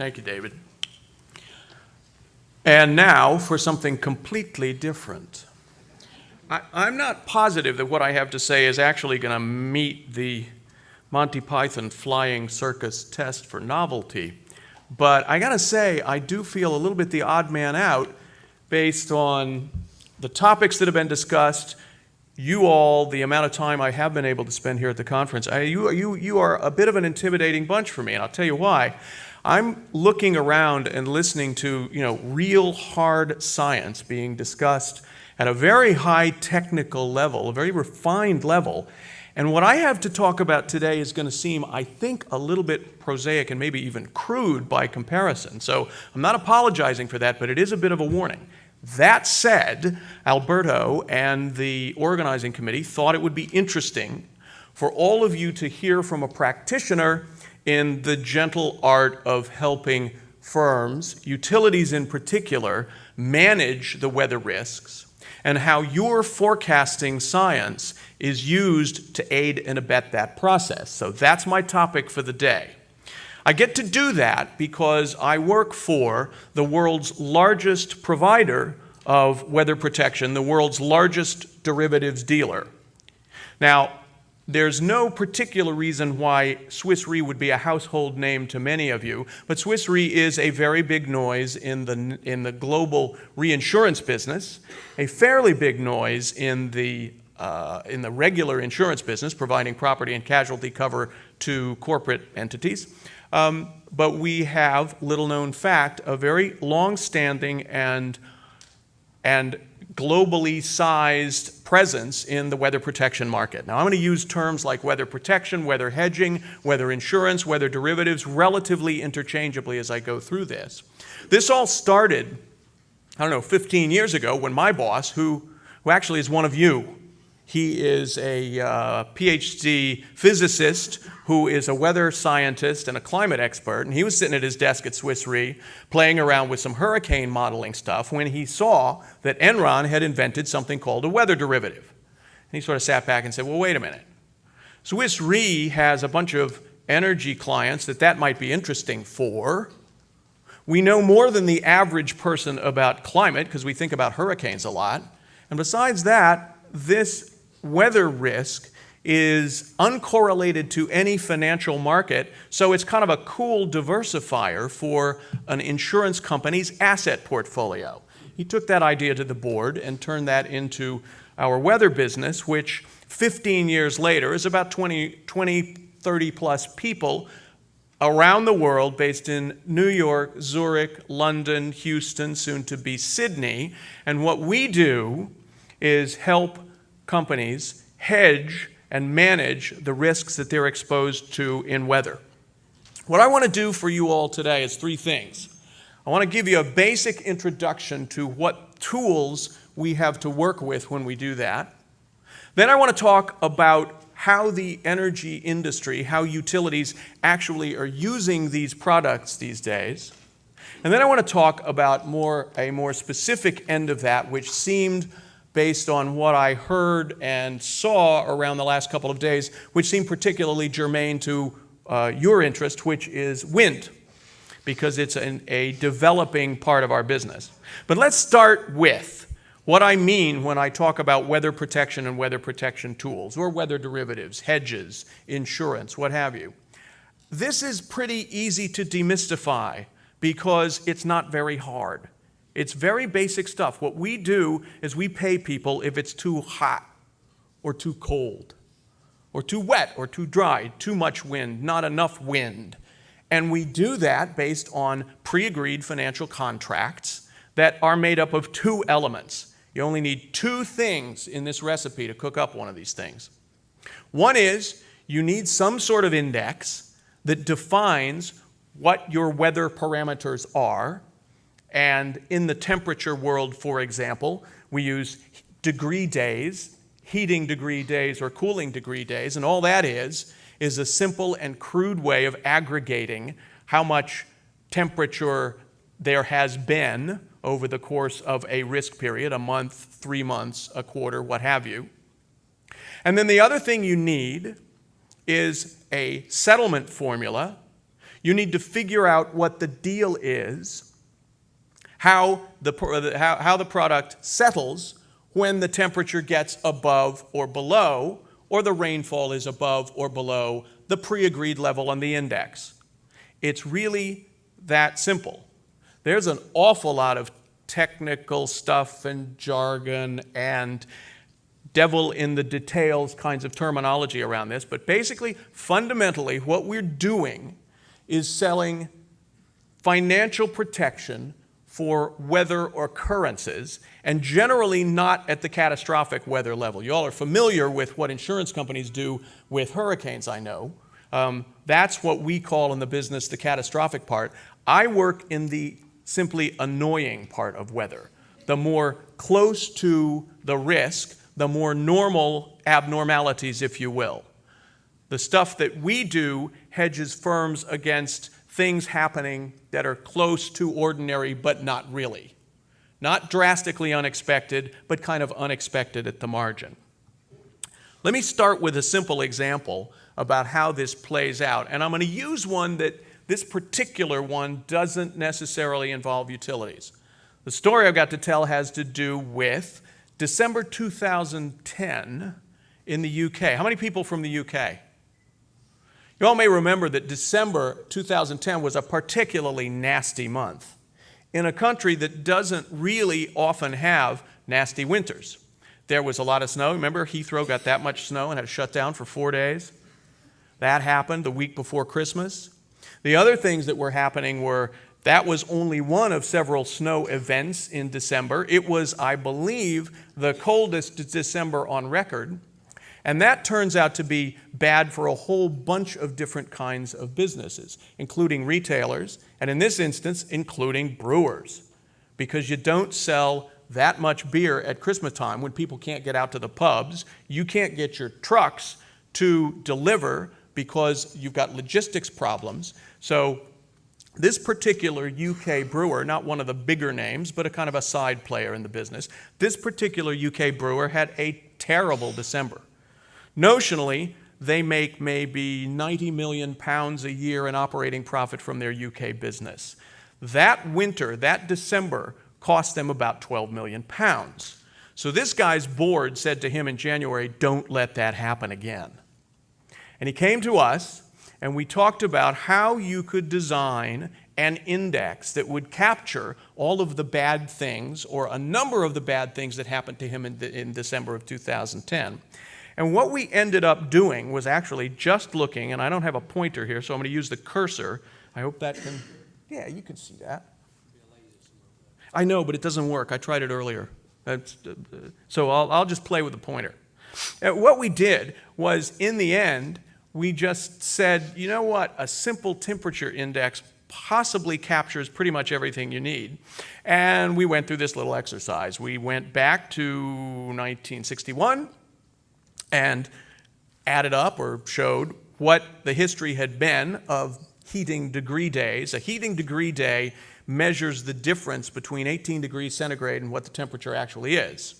Thank you, David. And now for something completely different. I'm not positive that what I have to say is actually going to meet the Monty Python flying circus test for novelty, but I got to say I do feel a little bit the odd man out based on the topics that have been discussed, you all, the amount of time I have been able to spend here at the conference. You are a bit of an intimidating bunch for me, and I'll tell you why. I'm looking around and listening to, real hard science being discussed at a very high technical level, a very refined level. And what I have to talk about today is going to seem, I think, a little bit prosaic and maybe even crude by comparison. So I'm not apologizing for that, but it is a bit of a warning. That said, Alberto and the organizing committee thought it would be interesting for all of you to hear from a practitioner in the gentle art of helping firms, utilities in particular, manage the weather risks, and how your forecasting science is used to aid and abet that process. So that's my topic for the day. I get to do that because I work for the world's largest provider of weather protection, the world's largest derivatives dealer. Now, there's no particular reason why Swiss Re would be a household name to many of you, but Swiss Re is a very big noise in the global reinsurance business, a fairly big noise in the regular insurance business, providing property and casualty cover to corporate entities. But we have, little known fact, a very long-standing and globally sized presence in the weather protection market. Now, I'm going to use terms like weather protection, weather hedging, weather insurance, weather derivatives relatively interchangeably as I go through this. This all started, 15 years ago when my boss, who actually is one of you, he is a PhD physicist who is a weather scientist and a climate expert, and he was sitting at his desk at Swiss Re playing around with some hurricane modeling stuff when he saw that Enron had invented something called a weather derivative. And he sort of sat back and said, well, wait a minute. Swiss Re has a bunch of energy clients that might be interesting for. We know more than the average person about climate because we think about hurricanes a lot. And besides that, this weather risk is uncorrelated to any financial market, so it's kind of a cool diversifier for an insurance company's asset portfolio. He took that idea to the board and turned that into our weather business, which 15 years later is about 20, 30 plus people around the world based in New York, Zurich, London, Houston, soon to be Sydney. And what we do is help companies hedge and manage the risks that they're exposed to in weather. What I want to do for you all today is three things. I want to give you a basic introduction to what tools we have to work with when we do that. Then I want to talk about how the energy industry, how utilities actually are using these products these days. And then I want to talk about a more specific end of that, which seemed, based on what I heard and saw around the last couple of days, which seemed particularly germane to your interest, which is wind, because it's a developing part of our business. But let's start with what I mean when I talk about weather protection and weather protection tools, or weather derivatives, hedges, insurance, what have you. This is pretty easy to demystify because it's not very hard. It's very basic stuff. What we do is we pay people if it's too hot or too cold or too wet or too dry, too much wind, not enough wind. And we do that based on pre-agreed financial contracts that are made up of two elements. You only need two things in this recipe to cook up one of these things. One is you need some sort of index that defines what your weather parameters are. And in the temperature world, for example, we use degree days, heating degree days or cooling degree days, and all that is a simple and crude way of aggregating how much temperature there has been over the course of a risk period, a month, 3 months, a quarter, what have you. And then the other thing you need is a settlement formula. You need to figure out what the deal is, how the product settles when the temperature gets above or below, or the rainfall is above or below the pre-agreed level on the index. It's really that simple. There's an awful lot of technical stuff and jargon and devil in the details kinds of terminology around this, but basically, fundamentally, what we're doing is selling financial protection for weather occurrences, and generally not at the catastrophic weather level. You all are familiar with what insurance companies do with hurricanes, I know. That's what we call in the business the catastrophic part. I work in the simply annoying part of weather. The more close to the risk, the more normal abnormalities, if you will. The stuff that we do hedges firms against things happening that are close to ordinary, but not really. Not drastically unexpected, but kind of unexpected at the margin. Let me start with a simple example about how this plays out. And I'm going to use one that this particular one doesn't necessarily involve utilities. The story I've got to tell has to do with December 2010 in the UK. How many people from the UK? You all may remember that December 2010 was a particularly nasty month in a country that doesn't really often have nasty winters. There was a lot of snow. Remember, Heathrow got that much snow and had to shut down for 4 days. That happened the week before Christmas. The other things that were happening were that was only one of several snow events in December. It was, I believe, the coldest December on record. And that turns out to be bad for a whole bunch of different kinds of businesses, including retailers, and in this instance, including brewers, because you don't sell that much beer at Christmas time when people can't get out to the pubs. You can't get your trucks to deliver because you've got logistics problems. So this particular UK brewer, not one of the bigger names, but a kind of a side player in the business, this particular UK brewer had a terrible December. Notionally, they make maybe 90 million pounds a year in operating profit from their UK business. That winter, that December, cost them about 12 million pounds. So this guy's board said to him in January, don't let that happen again. And he came to us, and we talked about how you could design an index that would capture all of the bad things, or a number of the bad things that happened to him in December of 2010. And what we ended up doing was actually just looking, and I don't have a pointer here, so I'm going to use the cursor. I hope that can, yeah, you can see that. I know, but it doesn't work. I tried it earlier. So I'll just play with the pointer. What we did was, in the end, we just said, you know what, a simple temperature index possibly captures pretty much everything you need. And we went through this little exercise. We went back to 1961 and added up or showed what the history had been of heating degree days. A heating degree day measures the difference between 18 degrees centigrade and what the temperature actually is.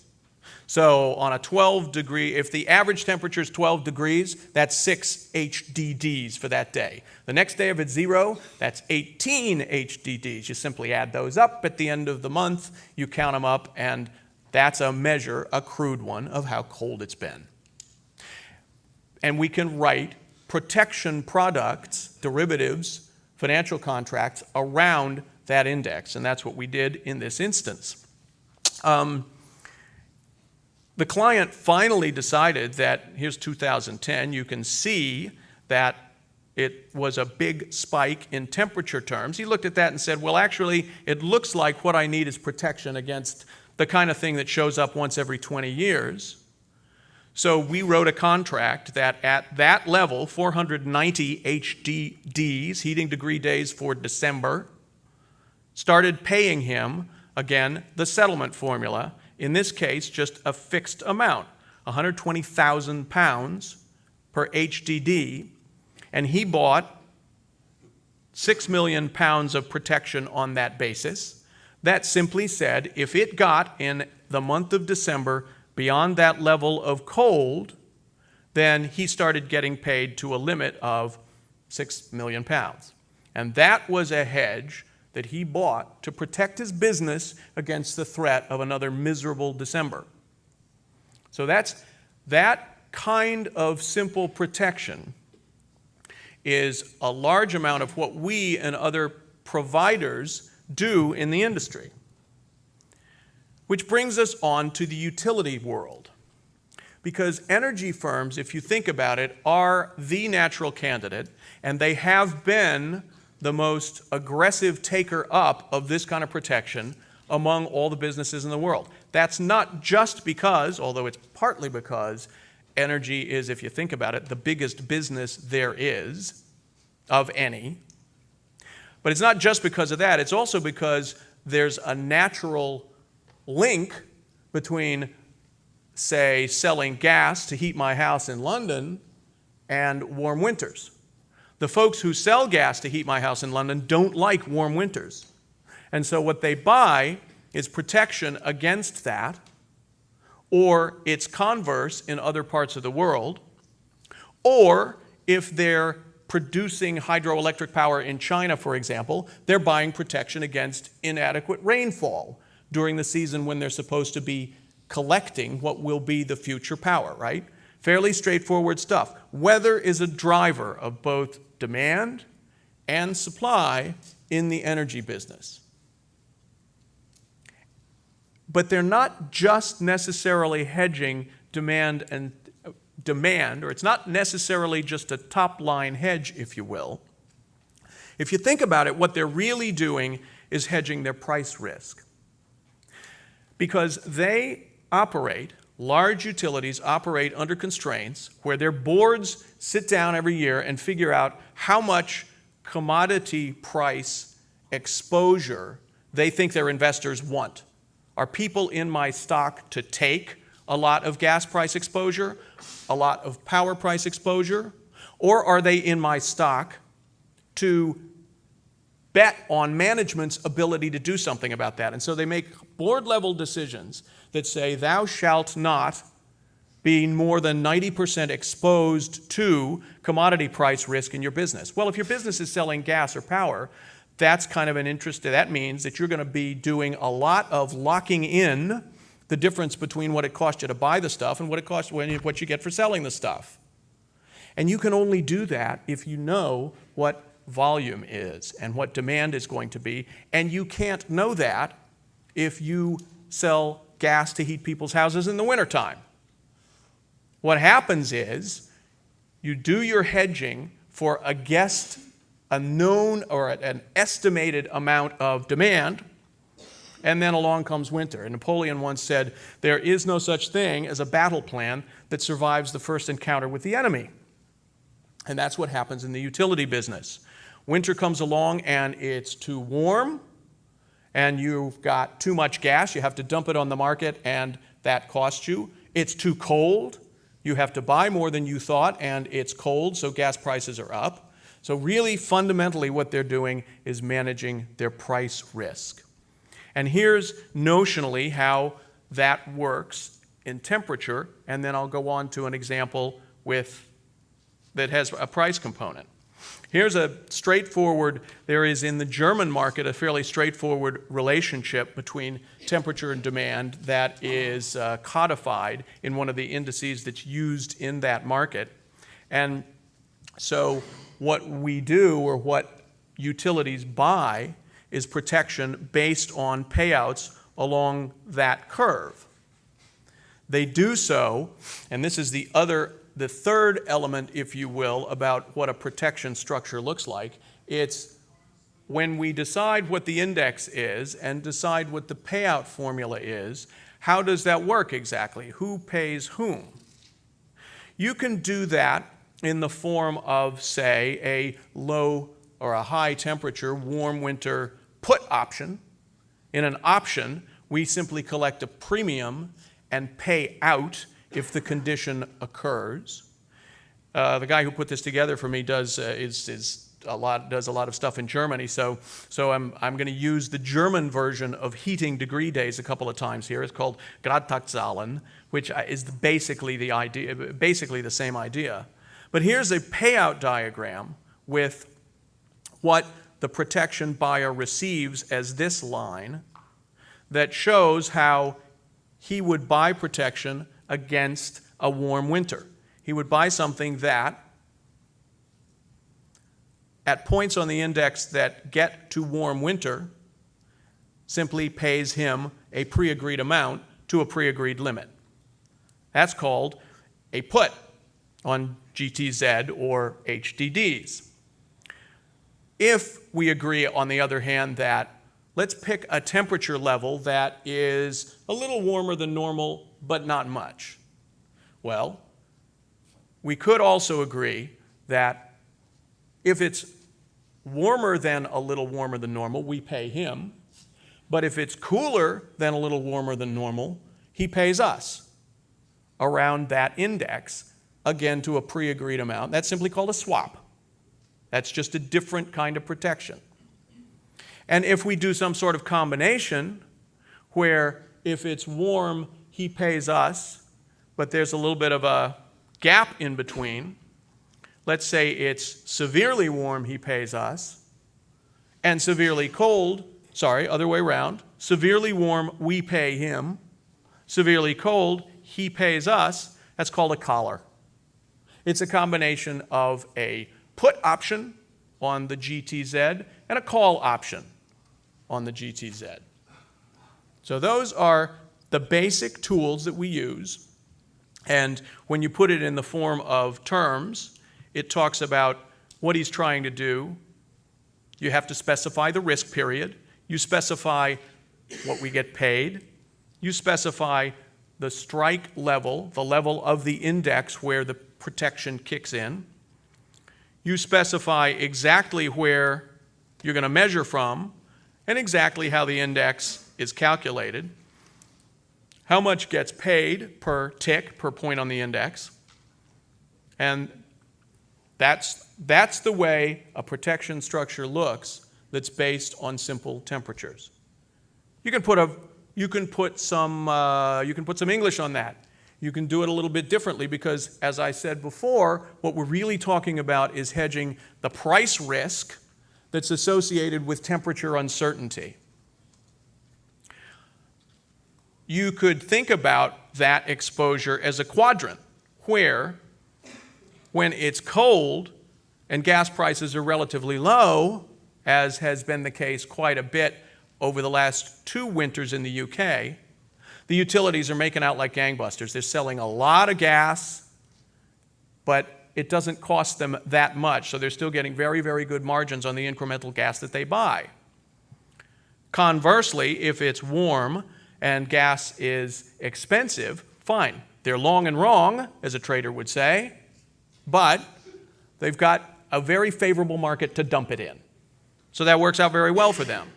So on a 12 degree, if the average temperature is 12 degrees, that's 6 HDDs for that day. The next day, if it's 0, that's 18 HDDs. You simply add those up at the end of the month, you count them up, and that's a measure, a crude one, of how cold it's been. And we can write protection products, derivatives, financial contracts around that index, and that's what we did in this instance. The client finally decided that, here's 2010, you can see that it was a big spike in temperature terms. He looked at that and said, well, actually, it looks like what I need is protection against the kind of thing that shows up once every 20 years. So we wrote a contract that at that level, 490 HDDs, heating degree days for December, started paying him, again, the settlement formula. In this case, just a fixed amount, 120,000 pounds per HDD, and he bought 6 million pounds of protection on that basis. That simply said, if it got in the month of December beyond that level of cold, then he started getting paid to a limit of 6 million pounds. And that was a hedge that he bought to protect his business against the threat of another miserable December. So that kind of simple protection is a large amount of what we and other providers do in the industry. Which brings us on to the utility world. Because energy firms, if you think about it, are the natural candidate, and they have been the most aggressive taker up of this kind of protection among all the businesses in the world. That's not just because, although it's partly because, energy is, if you think about it, the biggest business there is of any. But it's not just because of that, it's also because there's a natural link between, say, selling gas to heat my house in London and warm winters. The folks who sell gas to heat my house in London don't like warm winters. And so what they buy is protection against that, or its converse in other parts of the world, or if they're producing hydroelectric power in China, for example, they're buying protection against inadequate rainfall during the season when they're supposed to be collecting what will be the future power, right? Fairly straightforward stuff. Weather is a driver of both demand and supply in the energy business. But they're not just necessarily hedging demand, or it's not necessarily just a top-line hedge, if you will. If you think about it, what they're really doing is hedging their price risk. Because they operate, large utilities operate under constraints where their boards sit down every year and figure out how much commodity price exposure they think their investors want. Are people in my stock to take a lot of gas price exposure, a lot of power price exposure, or are they in my stock to bet on management's ability to do something about that? And so they make board-level decisions that say, thou shalt not be more than 90% exposed to commodity price risk in your business. Well, if your business is selling gas or power, that's kind of an interest. That means that you're going to be doing a lot of locking in the difference between what it costs you to buy the stuff and what it costs what you get for selling the stuff. And you can only do that if you know what volume is and what demand is going to be. And you can't know that if you sell gas to heat people's houses in the wintertime. What happens is you do your hedging for a known or an estimated amount of demand, and then along comes winter. And Napoleon once said, there is no such thing as a battle plan that survives the first encounter with the enemy. And that's what happens in the utility business. Winter comes along and it's too warm, and you've got too much gas, you have to dump it on the market, and that costs you. It's too cold, you have to buy more than you thought, and it's cold, so gas prices are up. So really, fundamentally, what they're doing is managing their price risk. And here's notionally how that works in temperature, and then I'll go on to an example that has a price component. Here's a straightforward, there is in the German market a fairly straightforward relationship between temperature and demand that is codified in one of the indices that's used in that market. And so what we do, or what utilities buy, is protection based on payouts along that curve. They do so, and this is the third element, if you will, about what a protection structure looks like. It's when we decide what the index is and decide what the payout formula is, how does that work exactly? Who pays whom? You can do that in the form of, say, a low or a high temperature warm winter put option. In an option, we simply collect a premium and pay out if the condition occurs. The guy who put this together for me does a lot of stuff in Germany, so I'm going to use the German version of heating degree days a couple of times here. It's called Gradtagzahlen, which is basically the same idea. But here's a payout diagram with what the protection buyer receives as this line that shows how he would buy protection against a warm winter. He would buy something that, at points on the index that get to warm winter, simply pays him a pre-agreed amount to a pre-agreed limit. That's called a put on GTZ or HDDs. If we agree, on the other hand, that let's pick a temperature level that is a little warmer than normal, but not much. Well, we could also agree that if it's warmer than a little warmer than normal, we pay him. But if it's cooler than a little warmer than normal, he pays us around that index, again to a pre-agreed amount. That's simply called a swap. That's just a different kind of protection. And if we do some sort of combination where if it's warm, he pays us, but there's a little bit of a gap in between, let's say it's severely warm, he pays us, and severely cold, other way around, severely warm, we pay him, severely cold, he pays us, that's called a collar. It's a combination of a put option on the GTZ and a call option on the GTZ. So those are the basic tools that we use. And when you put it in the form of terms, it talks about what he's trying to do. You have to specify the risk period. You specify what we get paid. You specify the strike level, the level of the index where the protection kicks in. You specify exactly where you're going to measure from and exactly how the index is calculated, how much gets paid per tick, per point on the index, and that's the way a protection structure looks that's based on simple temperatures. You can put some English on that. You can do it a little bit differently because, as I said before, what we're really talking about is hedging the price risk that's associated with temperature uncertainty. You could think about that exposure as a quadrant where, when it's cold and gas prices are relatively low, as has been the case quite a bit over the last 2 winters in the UK, the utilities are making out like gangbusters. They're selling a lot of gas, but it doesn't cost them that much, so they're still getting very, very good margins on the incremental gas that they buy. Conversely, if it's warm and gas is expensive, fine. They're long and wrong, as a trader would say, but they've got a very favorable market to dump it in. So that works out very well for them.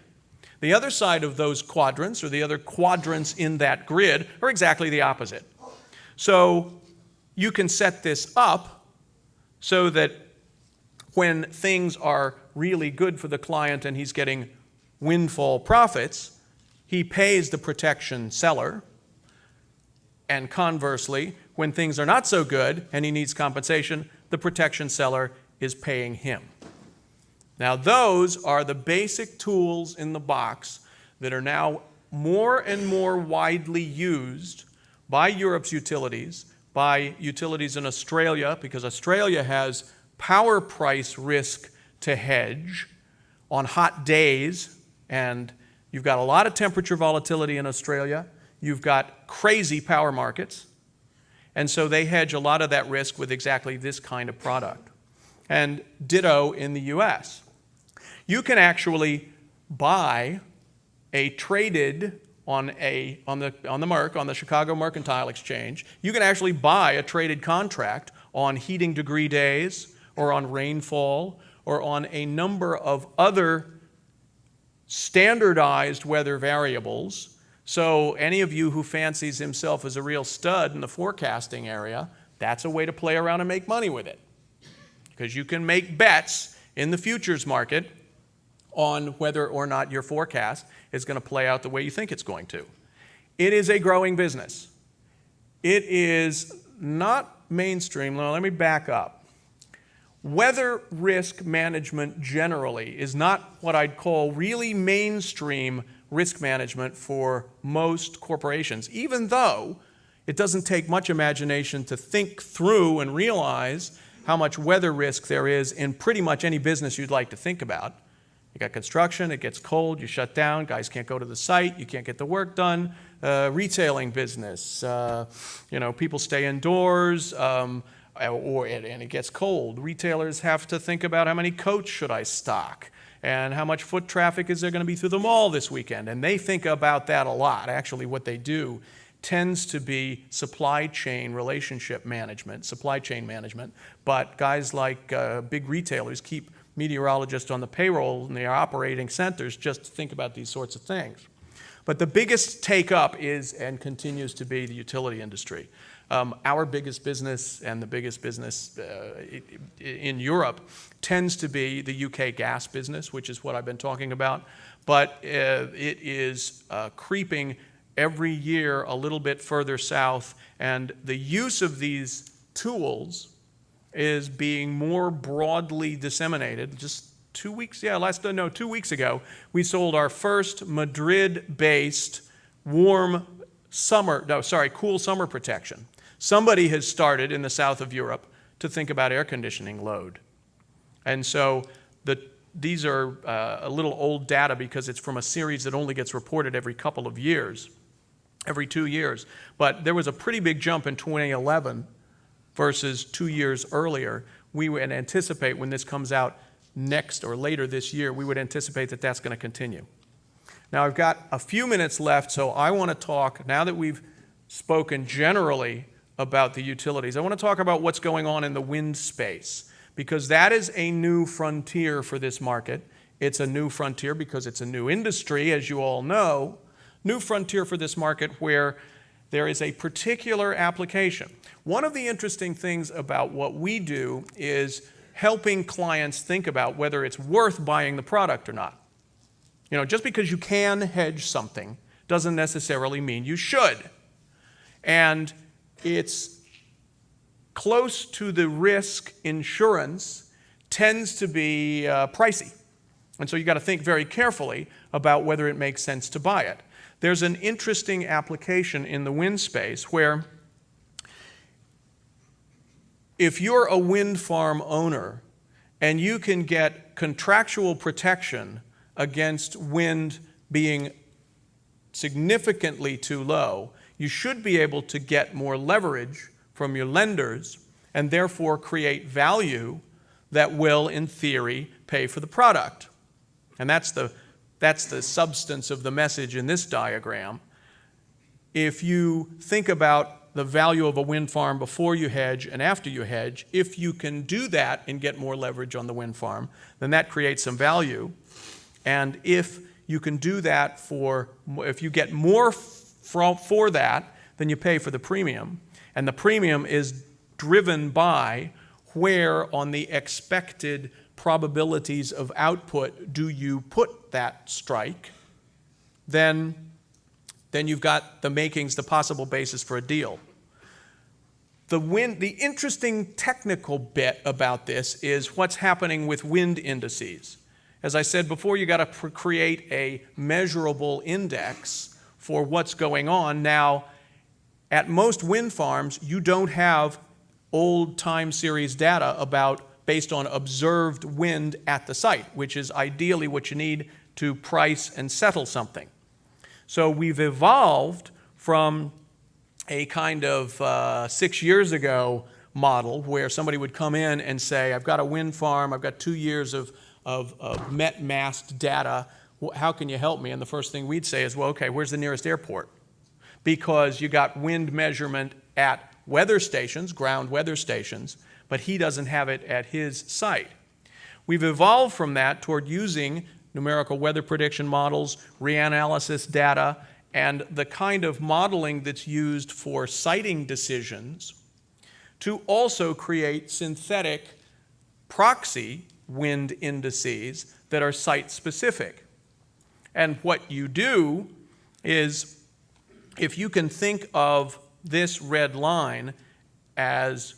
The other side of those quadrants, or the other quadrants in that grid, are exactly the opposite. So you can set this up so that when things are really good for the client and he's getting windfall profits, he pays the protection seller. And conversely, when things are not so good and he needs compensation, the protection seller is paying him. Now, those are the basic tools in the box that are now more and more widely used by Europe's utilities, by utilities in Australia, because Australia has power price risk to hedge on hot days, and you've got a lot of temperature volatility in Australia. You've got crazy power markets, and so they hedge a lot of that risk with exactly this kind of product. And ditto in the US. You can actually buy a traded on the MERC, on the Chicago Mercantile Exchange. You can actually buy a traded contract on heating degree days or on rainfall or on a number of other standardized weather variables. So any of you who fancies himself as a real stud in the forecasting area, that's a way to play around and make money with it. Because you can make bets in the futures market on whether or not your forecast is going to play out the way you think it's going to. It is a growing business. It is not mainstream. Now, let me back up. Weather risk management generally is not what I'd call really mainstream risk management for most corporations, even though it doesn't take much imagination to think through and realize how much weather risk there is in pretty much any business you'd like to think about. You got construction, it gets cold, you shut down, guys can't go to the site, you can't get the work done. Retailing business, people stay indoors, and it gets cold. Retailers have to think about how many coats should I stock, and how much foot traffic is there going to be through the mall this weekend. And they think about that a lot. Actually, what they do tends to be supply chain management. But guys like big retailers keep meteorologists on the payroll in their operating centers just to think about these sorts of things. But the biggest take-up is and continues to be the utility industry. Our biggest business and the biggest business in Europe tends to be the UK gas business, which is what I've been talking about. But it is creeping every year a little bit further south, and the use of these tools is being more broadly disseminated. Just 2 weeks ago, we sold our first Madrid-based cool summer protection. Somebody has started in the south of Europe to think about air conditioning load. And so these are a little old data because it's from a series that only gets reported every couple of years, every 2 years. But there was a pretty big jump in 2011 versus 2 years earlier. We would anticipate when this comes out next or later this year, we would anticipate that that's going to continue. Now, I've got a few minutes left, so I want to talk, now that we've spoken generally about the utilities, I want to talk about what's going on in the wind space, because that is a new frontier for this market. It's a new frontier because it's a new industry, as you all know. New frontier for this market where there is a particular application. One of the interesting things about what we do is helping clients think about whether it's worth buying the product or not. Just because you can hedge something doesn't necessarily mean you should. And it's close to the risk insurance tends to be pricey. And so you got to think very carefully about whether it makes sense to buy it. There's an interesting application in the wind space where if you're a wind farm owner and you can get contractual protection against wind being significantly too low, you should be able to get more leverage from your lenders and therefore create value that will, in theory, pay for the product. And that's the substance of the message in this diagram. If you think about the value of a wind farm before you hedge and after you hedge, if you can do that and get more leverage on the wind farm, then that creates some value. And if you can do that if you get more for that, then you pay for the premium. And the premium is driven by where on the expected probabilities of output do you put that strike. Then you've got the makings, the possible basis for a deal. The interesting technical bit about this is what's happening with wind indices. As I said before, you got to create a measurable index for what's going on. Now, at most wind farms, you don't have old time series data based on observed wind at the site, which is ideally what you need to price and settle something. So we've evolved from a kind of 6 years ago model where somebody would come in and say, I've got a wind farm, I've got 2 years of met-masked data, how can you help me? And the first thing we'd say is, well, okay, where's the nearest airport? Because you got wind measurement at weather stations, ground weather stations, but he doesn't have it at his site. We've evolved from that toward using numerical weather prediction models, reanalysis data, and the kind of modeling that's used for siting decisions to also create synthetic proxy wind indices that are site-specific. And what you do is, if you can think of this red line as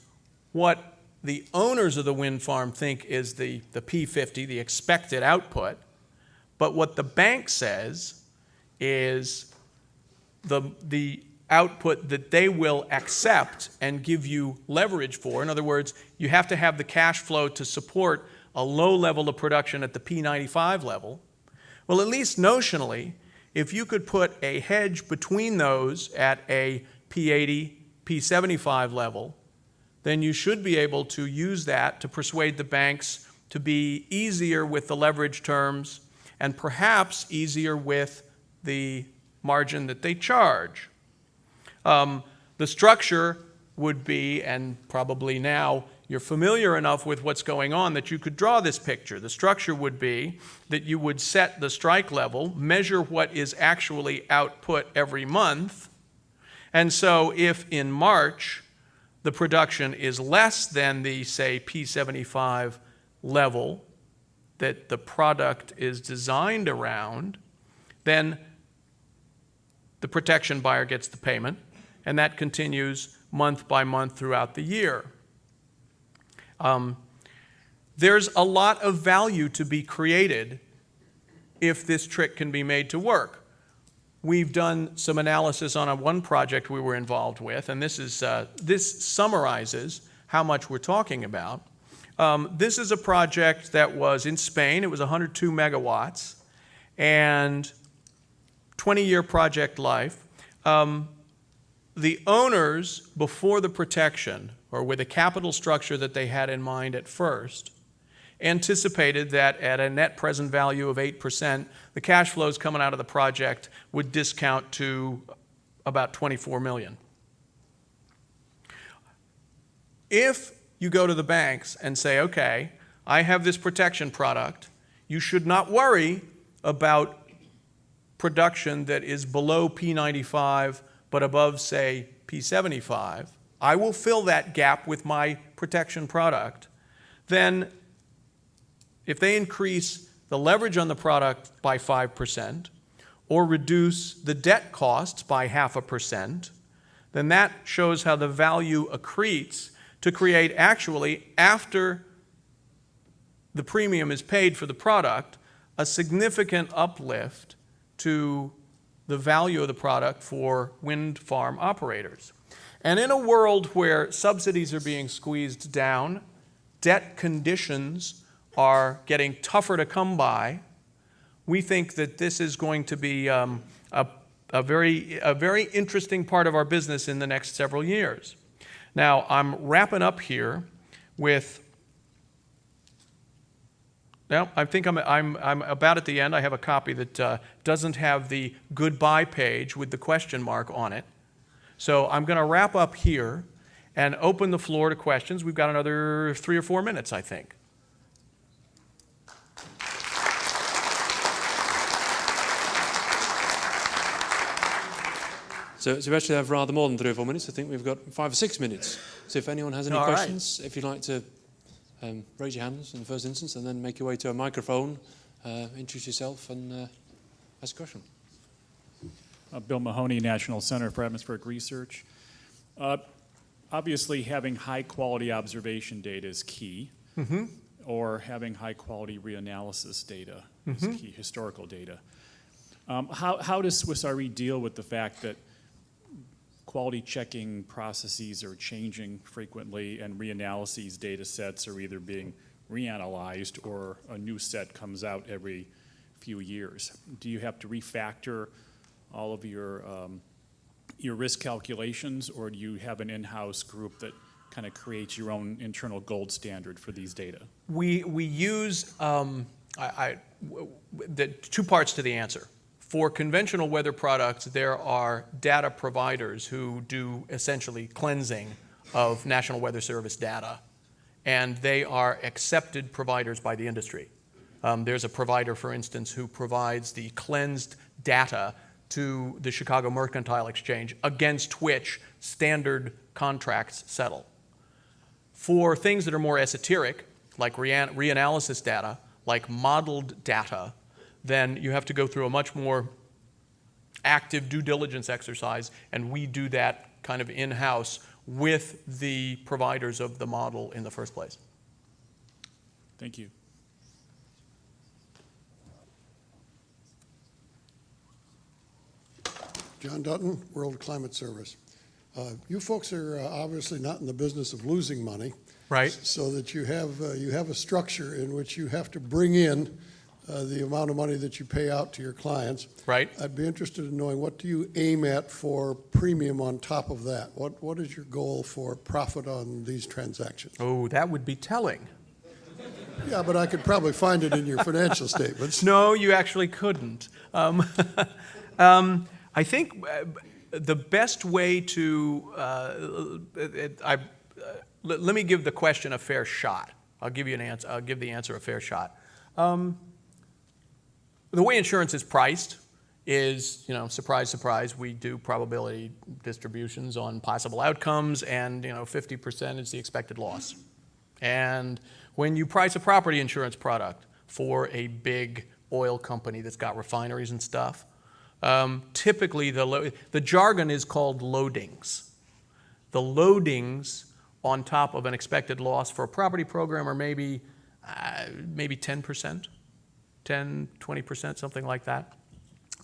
what the owners of the wind farm think is the P50, the expected output. But what the bank says is the output that they will accept and give you leverage for. In other words, you have to have the cash flow to support a low level of production at the P95 level. Well, at least notionally, if you could put a hedge between those at a P80, P75 level, then you should be able to use that to persuade the banks to be easier with the leverage terms and perhaps easier with the margin that they charge. The structure would be, and probably now you're familiar enough with what's going on that you could draw this picture. The structure would be that you would set the strike level, measure what is actually output every month, and so if in March the production is less than the, say, P75 level that the product is designed around, then the protection buyer gets the payment, and that continues month by month throughout the year. There's a lot of value to be created if this trick can be made to work. We've done some analysis on one project we were involved with, and this summarizes how much we're talking about. This is a project that was in Spain. It was 102 megawatts and 20-year project life. The owners, before the protection, or with a capital structure that they had in mind at first, anticipated that at a net present value of 8%, the cash flows coming out of the project would discount to about $24 million. If you go to the banks and say, okay, I have this protection product, you should not worry about production that is below P95 but above, say, P75, I will fill that gap with my protection product. Then if they increase the leverage on the product by 5% or reduce the debt costs by 0.5%, then that shows how the value accretes to create actually, after the premium is paid for the product, a significant uplift to the value of the product for wind farm operators. And in a world where subsidies are being squeezed down, debt conditions are getting tougher to come by, we think that this is going to be a very interesting part of our business in the next several years. Now, I'm wrapping up here with, well, I think I'm about at the end. I have a copy that doesn't have the goodbye page with the question mark on it. So I'm going to wrap up here and open the floor to questions. We've got another 3 or 4 minutes, I think. So we actually have rather more than 3 or 4 minutes. I think we've got 5 or 6 minutes. So if anyone has any questions, if you'd like to raise your hands in the first instance and then make your way to a microphone, introduce yourself and ask a question. Bill Mahoney, National Center for Atmospheric Research. Obviously, having high-quality observation data is key, or having high-quality reanalysis data is key, historical data. How does Swiss Re deal with the fact that quality checking processes are changing frequently and reanalyses data sets are either being reanalyzed or a new set comes out every few years? Do you have to refactor all of your risk calculations, or do you have an in-house group that kind of creates your own internal gold standard for these data? We use the 2 parts to the answer. For conventional weather products, there are data providers who do essentially cleansing of National Weather Service data, and they are accepted providers by the industry. There's a provider, for instance, who provides the cleansed data to the Chicago Mercantile Exchange, against which standard contracts settle. For things that are more esoteric, like reanalysis data, like modeled data, then you have to go through a much more active due diligence exercise, and we do that kind of in-house with the providers of the model in the first place. Thank you. John Dutton, World Climate Service. You folks are obviously not in the business of losing money. Right. So that you have a structure in which you have to bring in the amount of money that you pay out to your clients. Right. I'd be interested in knowing, what do you aim at for premium on top of that? What is your goal for profit on these transactions? Oh, that would be telling. Yeah, but I could probably find it in your financial statements. No, you actually couldn't. I think the best way to, let me give the question a fair shot. I'll give you an answer. I'll give the answer a fair shot. The way insurance is priced is, surprise, surprise, we do probability distributions on possible outcomes, and 50% is the expected loss. And when you price a property insurance product for a big oil company that's got refineries and stuff, typically the jargon is called loadings. The loadings on top of an expected loss for a property program are maybe 10%, 10, 20%, something like that.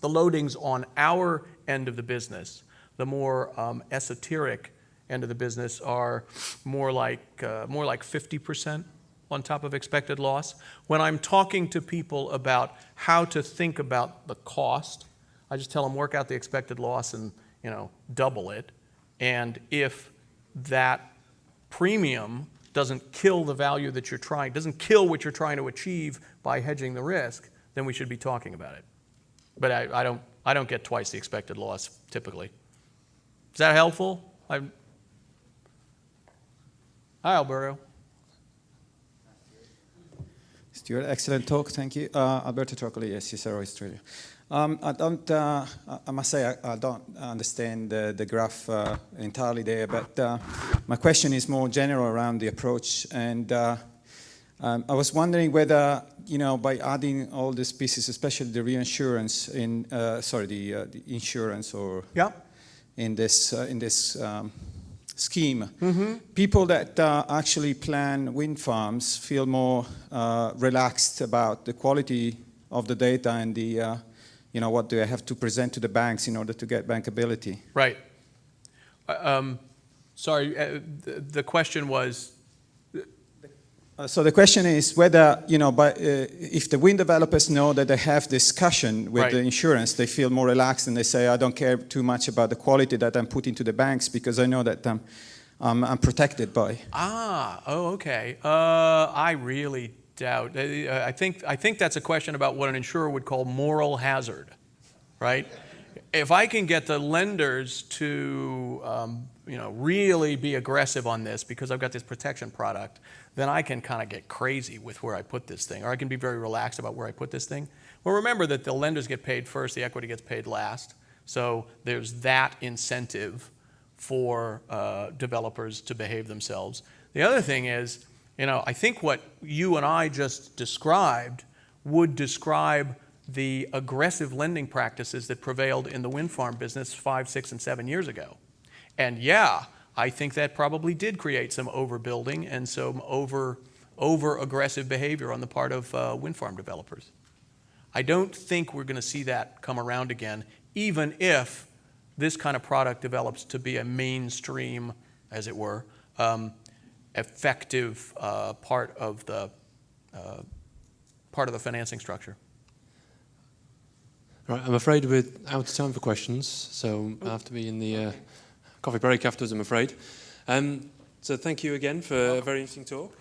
The loadings on our end of the business, the more esoteric end of the business, are more like 50% on top of expected loss. When I'm talking to people about how to think about the cost, I just tell them, work out the expected loss and double it. And if that premium doesn't kill the value that you're trying, doesn't kill what you're trying to achieve by hedging the risk, then we should be talking about it. But I don't get twice the expected loss typically. Is that helpful? Hi, Alberto. Stuart, excellent talk, thank you. Alberto Troccoli, Cicero, Australia. I must say I don't understand the graph entirely there, but my question is more general around the approach. And I was wondering whether, by adding all these pieces, especially the reinsurance the insurance or in this scheme, people that actually plan wind farms feel more relaxed about the quality of the data and the what do I have to present to the banks in order to get bankability? Right. Sorry, the question was? So the question is whether, if the wind developers know that they have this cushion with the insurance, they feel more relaxed and they say, I don't care too much about the quality that I'm putting to the banks because I know that I'm protected by. Okay. I really doubt. I think that's a question about what an insurer would call moral hazard, right? If I can get the lenders to really be aggressive on this because I've got this protection product, then I can kind of get crazy with where I put this thing, or I can be very relaxed about where I put this thing. Well, remember that the lenders get paid first, the equity gets paid last, so there's that incentive for developers to behave themselves. The other thing is, I think what you and I just described would describe the aggressive lending practices that prevailed in the wind farm business 5, 6, and 7 years ago. And yeah, I think that probably did create some overbuilding and some over-aggressive behavior on the part of wind farm developers. I don't think we're going to see that come around again, even if this kind of product develops to be a mainstream, as it were, effective part of the financing structure. Right, I'm afraid we're out of time for questions, so I'll have to be in the coffee break afterwards, I'm afraid. So thank you again for a very interesting talk.